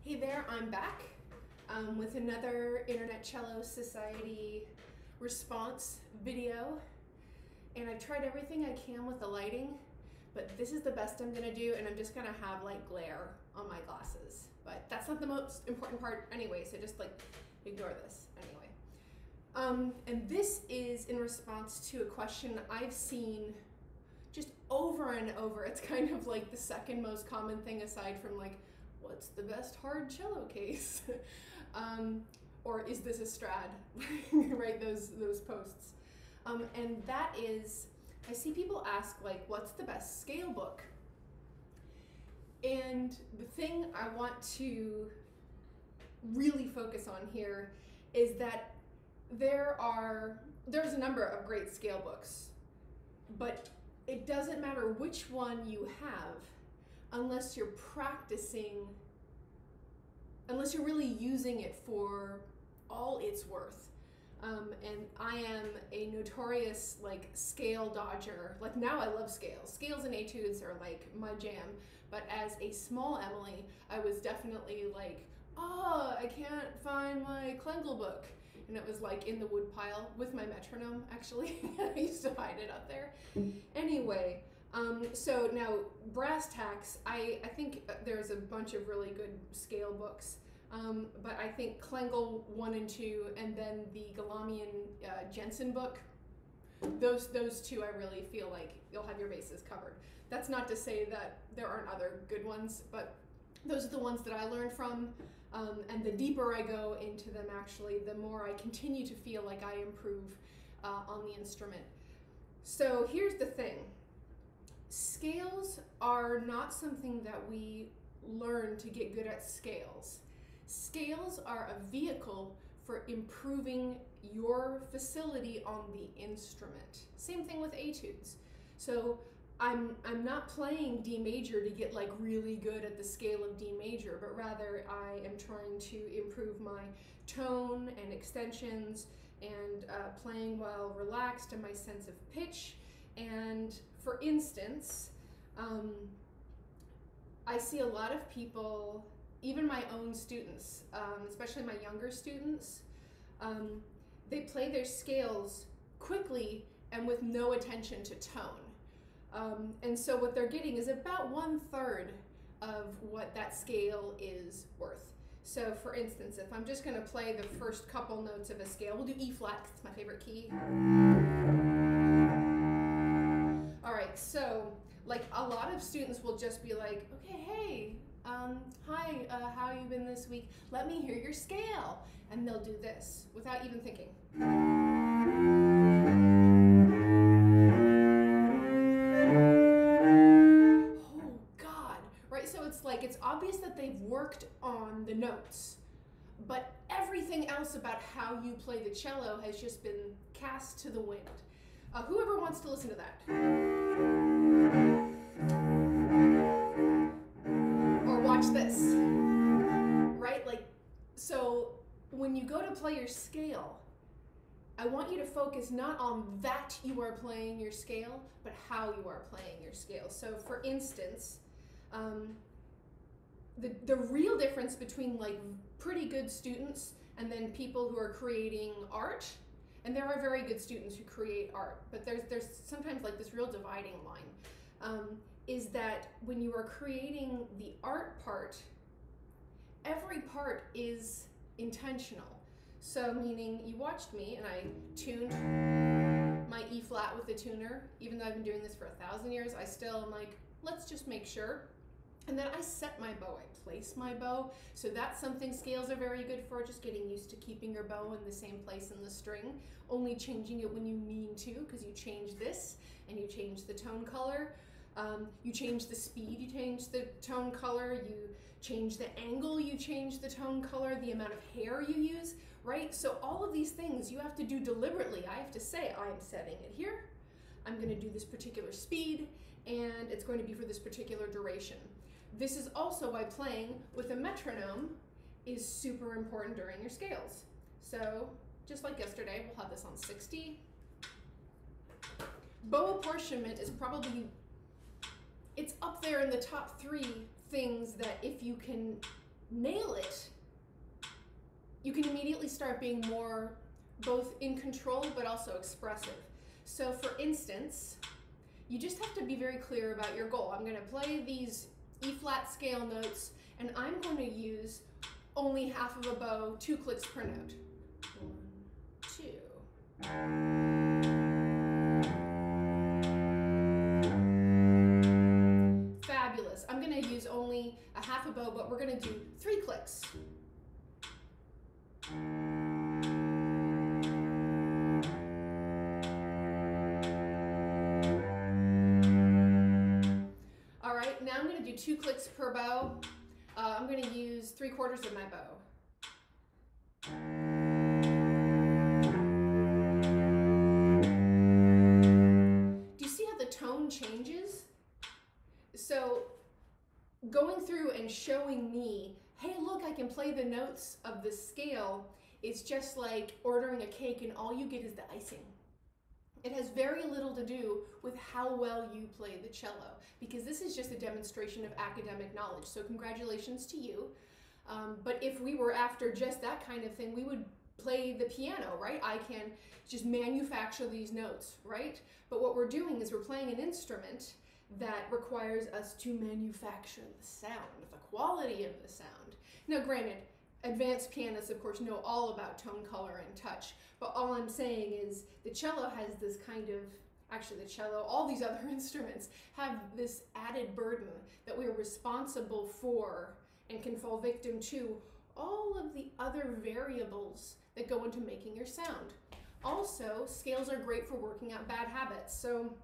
Hey there, I'm back with another Internet Cello Society response video, and I've tried everything I can with the lighting, but this is the best I'm gonna do, and I'm just gonna have like glare on my glasses, but that's not the most important part anyway, so just like ignore this anyway. And this is in response to a question I've seen just over and over. It's kind of like the second most common thing aside from like, what's the best hard cello case? Or is this a Strad? Right, those posts. And that is, I see people ask like, what's the best scale book? And the thing I want to really focus on here is that there's a number of great scale books, but it doesn't matter which one you have unless you're practicing, unless you're really using it for all it's worth. And I am a notorious like scale dodger. Like now I love scales. Scales and etudes are like my jam. But as a small Emily, I was definitely like, oh, I can't find my Klengel book. And it was like in the wood pile with my metronome, actually. I used to hide it up there. Anyway, so now brass tacks, I think there's a bunch of really good scale books. But I think Klengel 1 and 2, and then the Galamian Jensen book, those two I really feel like you'll have your bases covered. That's not to say that there aren't other good ones, but those are the ones that I learned from. And the deeper I go into them, actually, the more I continue to feel like I improve on the instrument. So here's the thing. Scales are not something that we learn to get good at scales. Scales are a vehicle for improving your facility on the instrument. Same thing with etudes. So I'm not playing D major to get like really good at the scale of D major, but rather I am trying to improve my tone and extensions and playing while relaxed and my sense of pitch. And for instance, I see a lot of people, even my own students, especially my younger students, they play their scales quickly and with no attention to tone. And so what they're getting is about 1/3 of what that scale is worth. So for instance, if I'm just gonna play the first couple notes of a scale, we'll do E flat, 'cause it's my favorite key. All right, so like a lot of students will just be like, okay, hey, hi, how you been this week? Let me hear your scale. And they'll do this without even thinking. Oh God, right? So it's like, it's obvious that they've worked on the notes, but everything else about how you play the cello has just been cast to the wind. Whoever wants to listen to that? Or watch this, right? Like, so when you go to play your scale, I want you to focus not on that you are playing your scale, but how you are playing your scale. So for instance, the real difference between like pretty good students and then people who are creating art, and there are very good students who create art, but there's sometimes like this real dividing line, is that when you are creating the art part, every part is intentional. So meaning you watched me and I tuned my E flat with the tuner. Even though I've been doing this for 1,000 years, I still am like, let's just make sure. And then I set my bow, I place my bow. So that's something scales are very good for, just getting used to keeping your bow in the same place in the string, only changing it when you mean to, because you change this and you change the tone color. You change the speed, you change the tone color, you change the angle, you change the tone color, the amount of hair you use, right? So all of these things you have to do deliberately. I have to say, I'm setting it here, I'm gonna do this particular speed, and it's going to be for this particular duration. This is also why playing with a metronome is super important during your scales. So just like yesterday, we'll have this on 60. Bow apportionment is probably, it's up there in the top 3 things that if you can nail it, you can immediately start being more both in control but also expressive. So for instance, you just have to be very clear about your goal. I'm going to play these E-flat scale notes, and I'm going to use only half of a bow, 2 clicks per note. 1, 2. Fabulous. I'm going to use only a half a bow, but we're going to do 3 clicks. All right, now I'm going to do 2 clicks per bow. I'm going to use 3/4 of my bow. Do you see how the tone changes? So going through and showing me, hey, look, I can play the notes of the scale, is just like ordering a cake and all you get is the icing. It has very little to do with how well you play the cello, because this is just a demonstration of academic knowledge. So congratulations to you. But if we were after just that kind of thing, we would play the piano, right? I can just manufacture these notes, right? But what we're doing is we're playing an instrument that requires us to manufacture the sound, the quality of the sound. Now granted, advanced pianists, of course, know all about tone, color, and touch, but all I'm saying is the cello has this kind of, actually the cello, all these other instruments have this added burden that we are responsible for and can fall victim to all of the other variables that go into making your sound. Also, scales are great for working out bad habits. So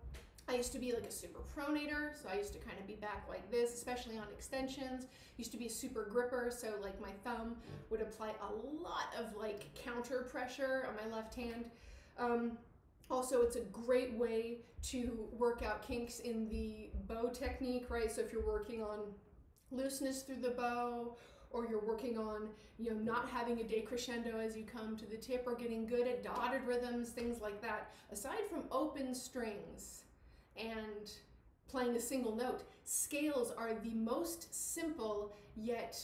I used to be like a super pronator, so I used to kind of be back like this, especially on extensions. Used to be a super gripper, so like my thumb would apply a lot of like counter pressure on my left hand. Also, it's a great way to work out kinks in the bow technique, right? So if you're working on looseness through the bow, or you're working on, not having a decrescendo as you come to the tip, or getting good at dotted rhythms, things like that. Aside from open strings and playing a single note, scales are the most simple yet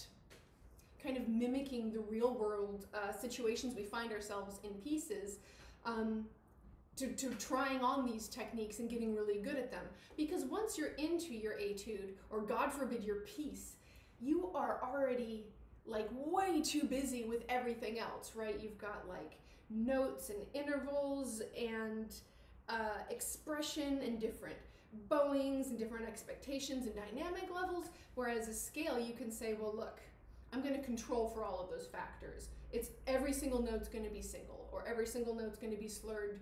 kind of mimicking the real world situations we find ourselves in pieces, to trying on these techniques and getting really good at them. Because once you're into your etude, or God forbid your piece, you are already like way too busy with everything else, right? You've got like notes and intervals and expression and different bowings and different expectations and dynamic levels, whereas a scale you can say, well look, I'm going to control for all of those factors. It's every single note's going to be single, or every single note's going to be slurred,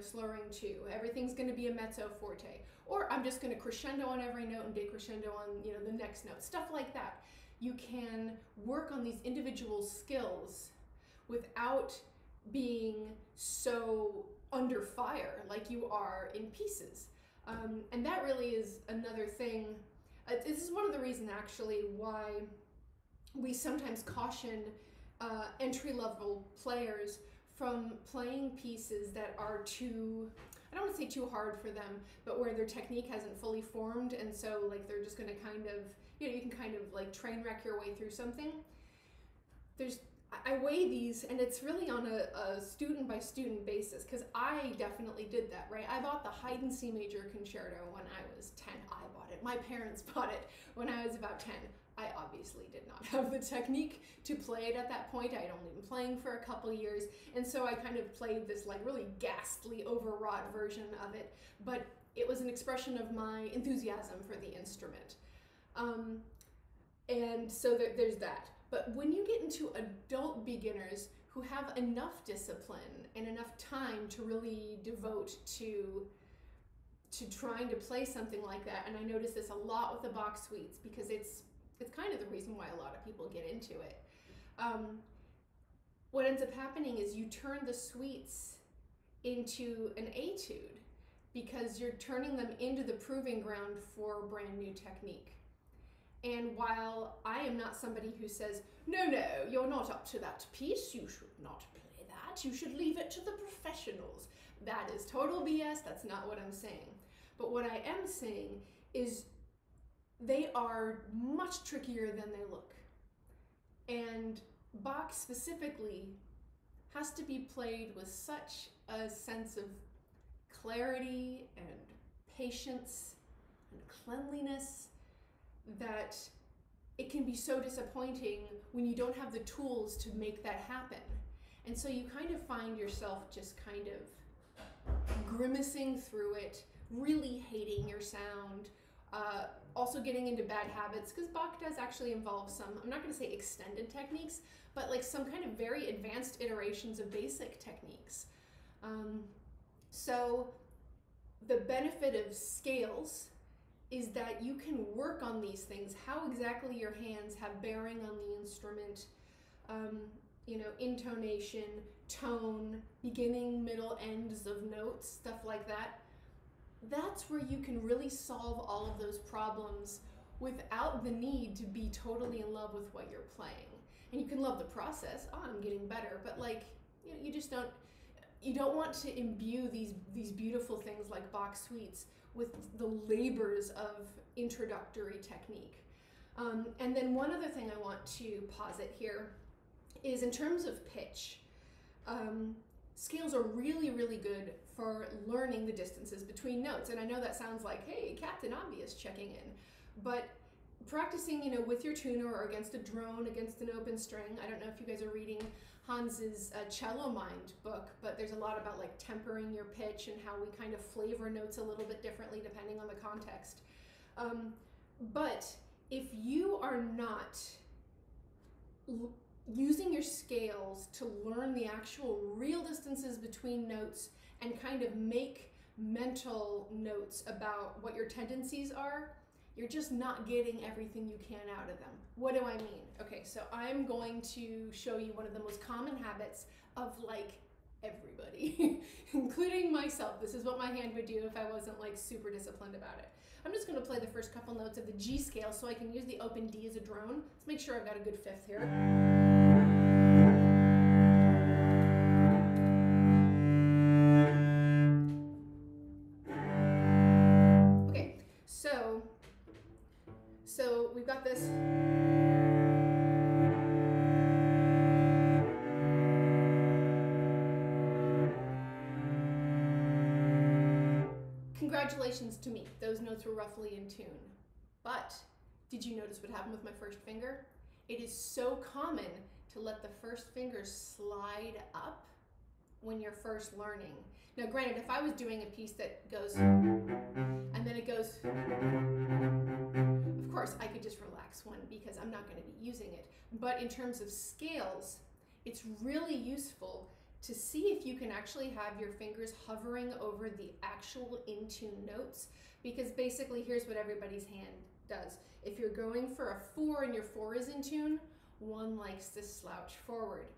slurring two. Everything's going to be a mezzo forte, or I'm just going to crescendo on every note and decrescendo on the next note, stuff like that. You can work on these individual skills without being so under fire like you are in pieces. And that really is another thing. This is one of the reasons actually why we sometimes caution entry-level players from playing pieces that are too, I don't want to say too hard for them, but where their technique hasn't fully formed, and so like they're just going to kind of, you can kind of like train wreck your way through something. I weigh these, and it's really on a student by student basis, because I definitely did that, right? I bought the Haydn C major concerto when I was 10. I bought it. My parents bought it when I was about 10. I obviously did not have the technique to play it at that point. I had only been playing for a couple years, and so I kind of played this like really ghastly, overwrought version of it, but it was an expression of my enthusiasm for the instrument. And so there's that. But when you get into adult beginners who have enough discipline and enough time to really devote to trying to play something like that, and I notice this a lot with the Bach suites, because it's kind of the reason why a lot of people get into it. What ends up happening is you turn the suites into an etude, because you're turning them into the proving ground for a brand new technique. And while I am not somebody who says, no, you're not up to that piece, you should not play that, you should leave it to the professionals. That is total BS, that's not what I'm saying. But what I am saying is they are much trickier than they look. And Bach specifically has to be played with such a sense of clarity and patience and cleanliness that it can be so disappointing when you don't have the tools to make that happen. And so you kind of find yourself just kind of grimacing through it, really hating your sound, also getting into bad habits, because Bach does actually involve some, I'm not going to say extended techniques, but like some kind of very advanced iterations of basic techniques. So the benefit of scales is that you can work on these things, how exactly your hands have bearing on the instrument, you know, intonation, tone, beginning, middle, ends of notes, stuff like that. That's where you can really solve all of those problems without the need to be totally in love with what you're playing. And you can love the process, oh, I'm getting better, but like, you know, you don't want to imbue these beautiful things like Bach suites with the labors of introductory technique. And then one other thing I want to posit here is in terms of pitch. Scales are really, really good for learning the distances between notes. And I know that sounds like, hey, Captain Obvious checking in. But practicing, you know, with your tuner or against a drone, against an open string. I don't know if you guys are reading Hans's Cello Mind book, but there's a lot about like tempering your pitch and how we kind of flavor notes a little bit differently depending on the context. But if you are not using your scales to learn the actual real distances between notes and kind of make mental notes about what your tendencies are, you're just not getting everything you can out of them. What do I mean? Okay, so I'm going to show you one of the most common habits of like everybody, including myself. This is what my hand would do if I wasn't like super disciplined about it. I'm just going to play the first couple notes of the G scale so I can use the open D as a drone. Let's make sure I've got a good fifth here. Okay, so we've got this. Congratulations to me, those notes were roughly in tune. But did you notice what happened with my first finger? It is so common to let the first finger slide up when you're first learning. Now granted, if I was doing a piece that goes and then it goes, of course I could just relax one because I'm not going to be using it. But in terms of scales, it's really useful to see if you can actually have your fingers hovering over the actual in-tune notes, because basically here's what everybody's hand does. If you're going for a 4 and your 4 is in tune, 1 likes to slouch forward.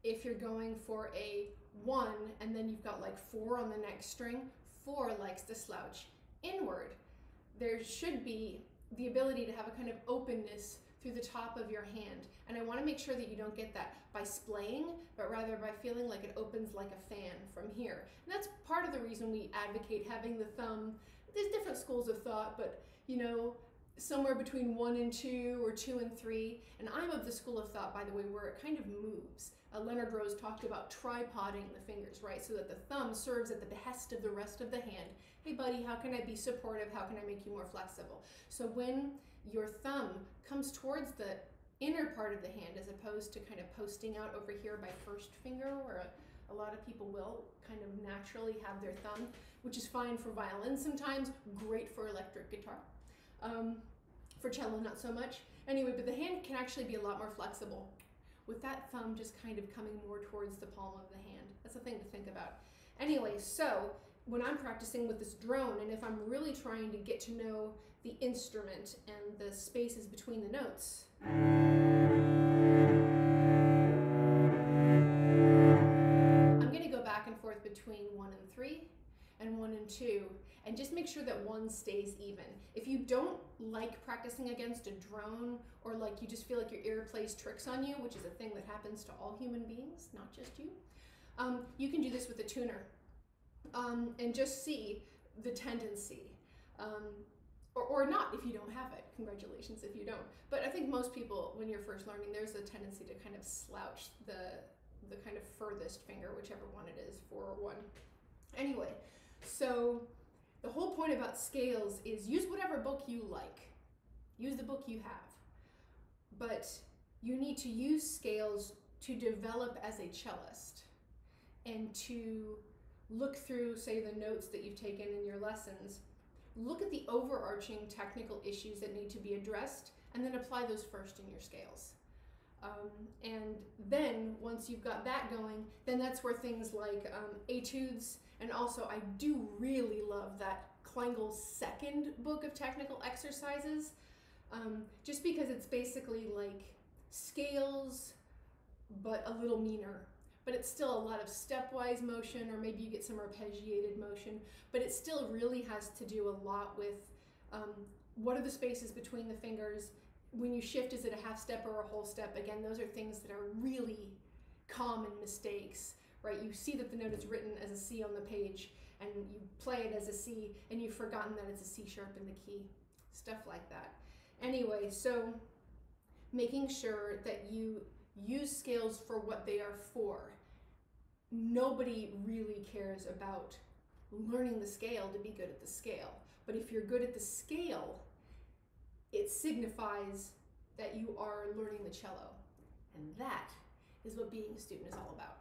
If you're going for a 1 and then you've got like 4 on the next string, 4 likes to slouch inward. There should be the ability to have a kind of openness through the top of your hand. And I want to make sure that you don't get that by splaying, but rather by feeling like it opens like a fan from here. And that's part of the reason we advocate having the thumb. There's different schools of thought, but you know, somewhere between 1 and 2 or 2 and 3. And I'm of the school of thought, by the way, where it kind of moves. Leonard Rose talked about tripoding the fingers, right? So that the thumb serves at the behest of the rest of the hand. Hey buddy, how can I be supportive? How can I make you more flexible? So when your thumb comes towards the inner part of the hand as opposed to kind of posting out over here by first finger, where a lot of people will kind of naturally have their thumb, which is fine for violin sometimes, great for electric guitar. For cello, not so much. Anyway, but the hand can actually be a lot more flexible with that thumb just kind of coming more towards the palm of the hand. That's a thing to think about. Anyway, so when I'm practicing with this drone, and if I'm really trying to get to know the instrument and the spaces between the notes, I'm going to go back and forth between 1 and 3 and 1 and 2, and just make sure that 1 stays even. If you don't like practicing against a drone, or like you just feel like your ear plays tricks on you, which is a thing that happens to all human beings, not just you, you can do this with a tuner and just see the tendency. or not if you don't have it. Congratulations if you don't. But I think most people, when you're first learning, there's a tendency to kind of slouch the kind of furthest finger, whichever one it is, 4 or 1. Anyway, so the whole point about scales is use whatever book you like. Use the book you have. But you need to use scales to develop as a cellist and to look through, say, the notes that you've taken in your lessons. Look at the overarching technical issues that need to be addressed and then apply those first in your scales. And then once you've got that going, then that's where things like etudes, and also I do really love that Kleingel's second book of technical exercises, just because it's basically like scales but a little meaner. But it's still a lot of stepwise motion, or maybe you get some arpeggiated motion, but it still really has to do a lot with what are the spaces between the fingers. When you shift, is it a half step or a whole step? Again, those are things that are really common mistakes, right? You see that the note is written as a C on the page, and you play it as a C, and you've forgotten that it's a C sharp in the key, stuff like that. Anyway, so making sure that you use scales for what they are for. Nobody really cares about learning the scale to be good at the scale. But if you're good at the scale, it signifies that you are learning the cello. And that is what being a student is all about.